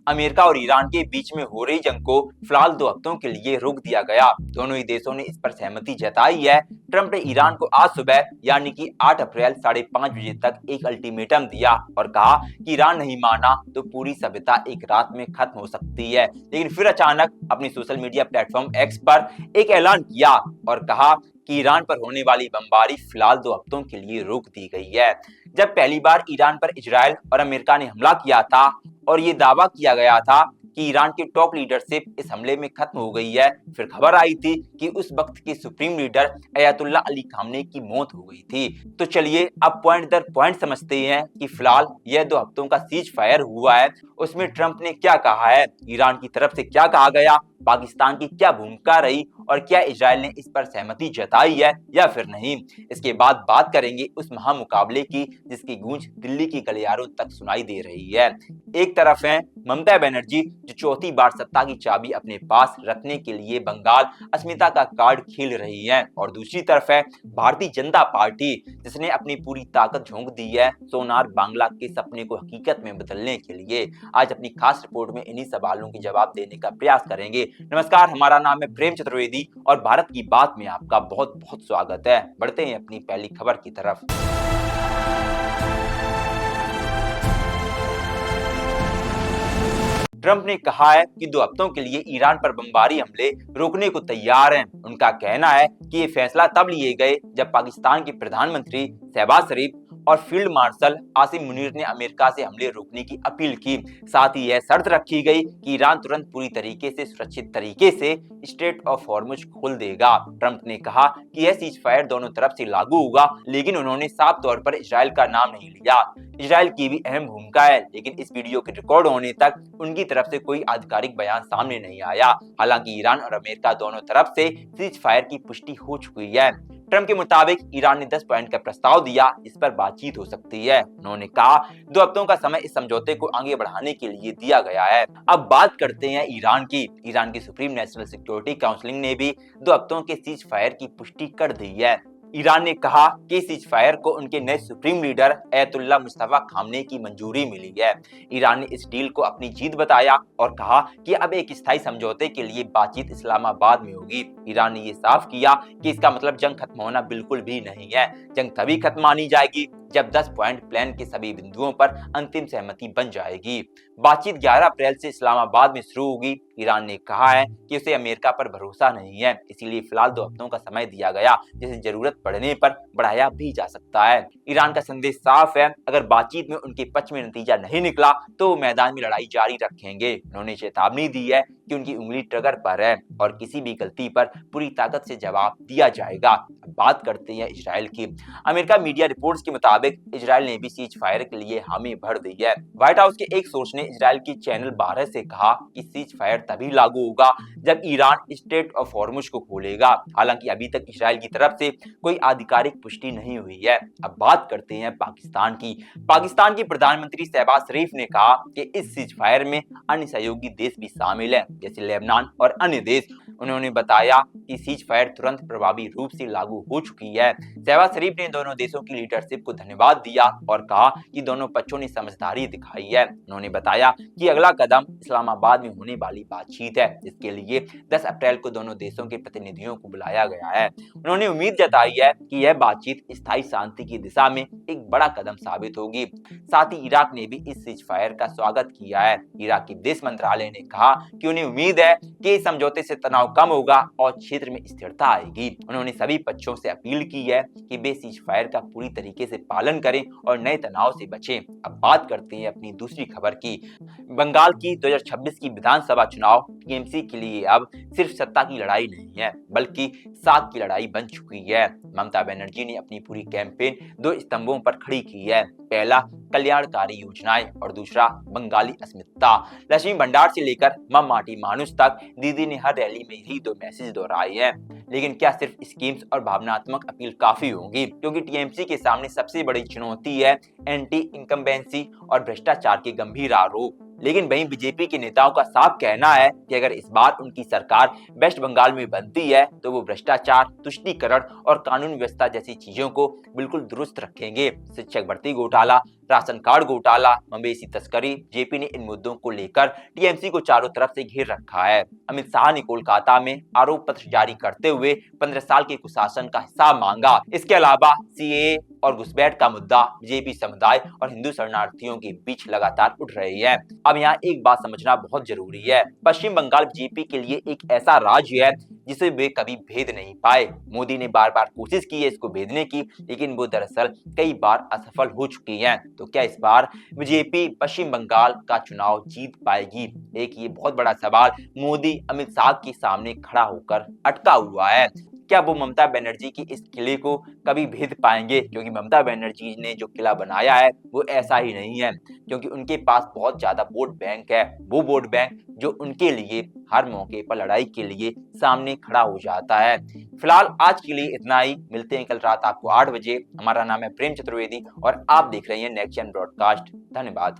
America और Iran के बीच में हो रही जंग को फिलहाल 2 हफ्तों के लिए रोक दिया गया। दोनों ही देशों ने इस पर सहमति जताई है। ट्रंप ने ईरान को आज सुबह यानी कि 8 अप्रैल 5:30 बजे तक एक अल्टीमेटम दिया और कहा कि ईरान नहीं माना तो पूरी सभ्यता एक रात में खत्म हो सकती है। लेकिन फिर अचानक अपनी सोशल मीडिया प्लेटफॉर्म एक्स पर एक ऐलान किया और कहा कि ईरान पर होने वाली बमबारी फिलहाल 2 हफ्तों के लिए रोक दी गई है। जब पहली बार ईरान पर इजराइल और अमेरिका ने हमला किया था और ये दावा किया गया था कि ईरान की टॉप लीडरशिप इस हमले में खत्म हो गई है, फिर खबर आई थी कि उस वक्त के सुप्रीम लीडर अयतुल्ला अली खामनेई की मौत हो गई थी। तो चलिए अब पॉइंट दर पॉइंट समझते हैं कि फिलहाल यह 2 हफ्तों का सीज फायर हुआ है, उसमें ट्रंप ने क्या कहा है, ईरान की तरफ से क्या कहा गया, पाकिस्तान की क्या भूमिका रही और क्या इजराइल ने इस पर सहमति जताई है या फिर नहीं। इसके बाद बात करेंगे उस महामुकाबले की जिसकी गूंज दिल्ली की गलियारों तक सुनाई दे रही है। एक तरफ है ममता बनर्जी जो चौथी बार सत्ता की चाबी अपने पास रखने के लिए बंगाल अस्मिता का कार्ड खेल रही है और दूसरी तरफ है भारतीय जनता पार्टी जिसने अपनी पूरी ताकत झोंक दी है सोनार बांग्ला के सपने को हकीकत में बदलने के लिए। आज अपनी खास रिपोर्ट में इन्हीं सवालों के जवाब देने का प्रयास करेंगे। नमस्कार, हमारा नाम है प्रेम चतुर्वेदी और भारत की बात में आपका बहुत बहुत स्वागत है। बढ़ते हैं अपनी पहली खबर की तरफ। ट्रंप ने कहा है कि 2 हफ्तों के लिए ईरान पर बमबारी हमले रोकने को तैयार हैं। उनका कहना है कि ये फैसला तब लिए गए जब पाकिस्तान के प्रधानमंत्री शहबाज शरीफ और फील्ड मार्शल आसिम मुनीर ने अमेरिका से हमले रोकने की अपील की। साथ ही यह शर्त रखी गई कि ईरान तुरंत पूरी तरीके से सुरक्षित तरीके से स्ट्रेट ऑफ हॉर्मुज खोल देगा। ट्रंप ने कहा कि यह सीज फायर दोनों तरफ से लागू होगा, लेकिन उन्होंने साफ तौर पर इजराइल का नाम नहीं लिया। इजराइल की भी अहम भूमिका है, लेकिन इस वीडियो के रिकॉर्ड होने तक उनकी तरफ से कोई आधिकारिक बयान सामने नहीं आया। हालांकि ईरान और अमेरिका दोनों तरफ से सीज फायर की पुष्टि हो चुकी है। ट्रंप के मुताबिक ईरान ने 10 पॉइंट का प्रस्ताव दिया, इस पर बातचीत हो सकती है। उन्होंने कहा 2 हफ्तों का समय इस समझौते को आगे बढ़ाने के लिए दिया गया है। अब बात करते हैं ईरान की। ईरान की सुप्रीम नेशनल सिक्योरिटी काउंसिल ने भी 2 हफ्तों के सीज फायर की पुष्टि कर दी है। ईरान ने कहा कि सीज फायर को उनके नए सुप्रीम लीडर अयतुल्ला मुस्तफा खामनेई की मंजूरी मिली है। ईरान ने इस डील को अपनी जीत बताया और कहा कि अब एक स्थायी समझौते के लिए बातचीत इस्लामाबाद में होगी। ईरान ने ये साफ किया कि इसका मतलब जंग खत्म होना बिल्कुल भी नहीं है। जंग तभी खत्म मानी जाएगी जब 10 पॉइंट प्लान के सभी बिंदुओं पर अंतिम सहमति बन जाएगी। बातचीत 11 अप्रैल से इस्लामाबाद में शुरू होगी। ईरान ने कहा है कि उसे अमेरिका पर भरोसा नहीं है, इसीलिए फिलहाल 2 हफ्तों का समय दिया गया, जिसे जरूरत पड़ने पर बढ़ाया भी जा सकता है। ईरान का संदेश साफ है, अगर बातचीत में उनके पक्ष में नतीजा नहीं निकला तो वो मैदान में लड़ाई जारी रखेंगे। उन्होंने चेतावनी दी है कि उनकी उंगली ट्रिगर पर है और किसी भी गलती पर पूरी ताकत से जवाब दिया जाएगा। अब बात करते हैं इजराइल की। अमेरिका मीडिया रिपोर्ट्स के मुताबिक इजराइल ने भी सीज फायर के लिए हामी भर दी है। व्हाइट हाउस के एक सोर्स ने इजराइल की चैनल 12 से कहा कि सीज फायर तभी लागू होगा जब ईरान स्ट्रेट ऑफ हॉर्मुज को खोलेगा। हालांकि अभी तक इजराइल की तरफ से कोई आधिकारिक पुष्टि नहीं हुई है। अब बात करते हैं पाकिस्तान की। पाकिस्तान के प्रधानमंत्री शहबाज शरीफ ने कहा कि इस सीज फायर में अन्य सहयोगी देश भी शामिल हैं, जैसे लेबनान और अन्य देश। उन्होंने बताया कि सीज फायर तुरंत प्रभावी रूप से लागू हो चुकी है। शहबाज शरीफ ने दोनों देशों की लीडरशिप को धन्यवाद दिया और कहा कि दोनों पक्षों ने समझदारी दिखाई है। उन्होंने बताया कि अगला कदम इस्लामाबाद में होने वाली बातचीत है, जिसके लिए 10 अप्रैल को दोनों देशों के प्रतिनिधियों को बुलाया गया है। उन्होंने उम्मीद जताई है कि यह बातचीत स्थायी शांति की दिशा में एक बड़ा कदम साबित होगी। साथ ही इराक ने भी इस सीज फायर का स्वागत किया है। इराक के विदेश मंत्रालय ने कहा कि उन्हें उम्मीद है कि इस समझौते से तनाव कम होगा और क्षेत्र में स्थिरता आएगी। उन्होंने सभी पक्षों से अपील की है कि वे सीज फायर का पूरी तरीके से पालन करें और नए तनाव से बचें। अब बात करते हैं अपनी दूसरी खबर की। बंगाल की 2026 की विधानसभा चुनाव टीएमसी के लिए अब सिर्फ सत्ता की लड़ाई नहीं है, बल्कि साख की लड़ाई बन चुकी है। ममता बनर्जी ने अपनी पूरी कैंपेन 2 स्तंभों पर खड़ी की है। पहला कल्याणकारी योजनाएं और दूसरा बंगाली अस्मिता। लक्ष्मी भंडार से लेकर मम्माटी मानुष तक दीदी ने हर रैली में यही 2 मैसेज दोहराए हैं। लेकिन क्या सिर्फ स्कीम्स और भावनात्मक अपील काफी होंगी? क्योंकि टीएमसी के सामने सबसे बड़ी चुनौती है एंटी इनकम्बेंसी और भ्रष्टाचार के गंभीर आरोप। लेकिन वहीं बीजेपी के नेताओं का साफ कहना है कि अगर इस बार उनकी सरकार वेस्ट बंगाल में बनती है तो वो भ्रष्टाचार, तुष्टीकरण और कानून व्यवस्था जैसी चीजों को बिल्कुल दुरुस्त रखेंगे। शिक्षक भर्ती घोटाला, राशन कार्ड घोटाला, मवेशी तस्करी, जेपी ने इन मुद्दों को लेकर टीएमसी को चारों तरफ से घेर रखा है। अमित शाह ने कोलकाता में आरोप पत्र जारी करते हुए 15 साल के कुशासन का हिसाब मांगा। इसके अलावा सीएए और घुसपैठ का मुद्दा बीजेपी समुदाय और हिंदू शरणार्थियों के बीच लगातार उठ रही है। अब यहाँ एक बात समझना बहुत जरूरी है, पश्चिम बंगाल बीजेपी के लिए एक ऐसा राज्य है जिसे वे कभी भेद नहीं पाए। मोदी ने बार बार कोशिश की है इसको भेदने की, लेकिन वो दरअसल कई बार असफल हो चुकी हैं। तो क्या इस बार बीजेपी पश्चिम बंगाल का चुनाव जीत पाएगी? एक ये बहुत बड़ा सवाल मोदी अमित शाह के सामने खड़ा होकर अटका हुआ है। क्या वो ममता बनर्जी की इस किले को कभी भेद पाएंगे? क्योंकि ममता बनर्जी ने जो किला बनाया है वो ऐसा ही नहीं है, क्योंकि उनके पास बहुत ज्यादा वोट बैंक है, वो वोट बैंक जो उनके लिए हर मौके पर लड़ाई के लिए सामने खड़ा हो जाता है। फिलहाल आज के लिए इतना ही, मिलते हैं कल रात आपको 8 बजे। हमारा नाम है प्रेम चतुर्वेदी और आप देख रहे हैं नेक्स्ट जेन ब्रॉडकास्ट। धन्यवाद।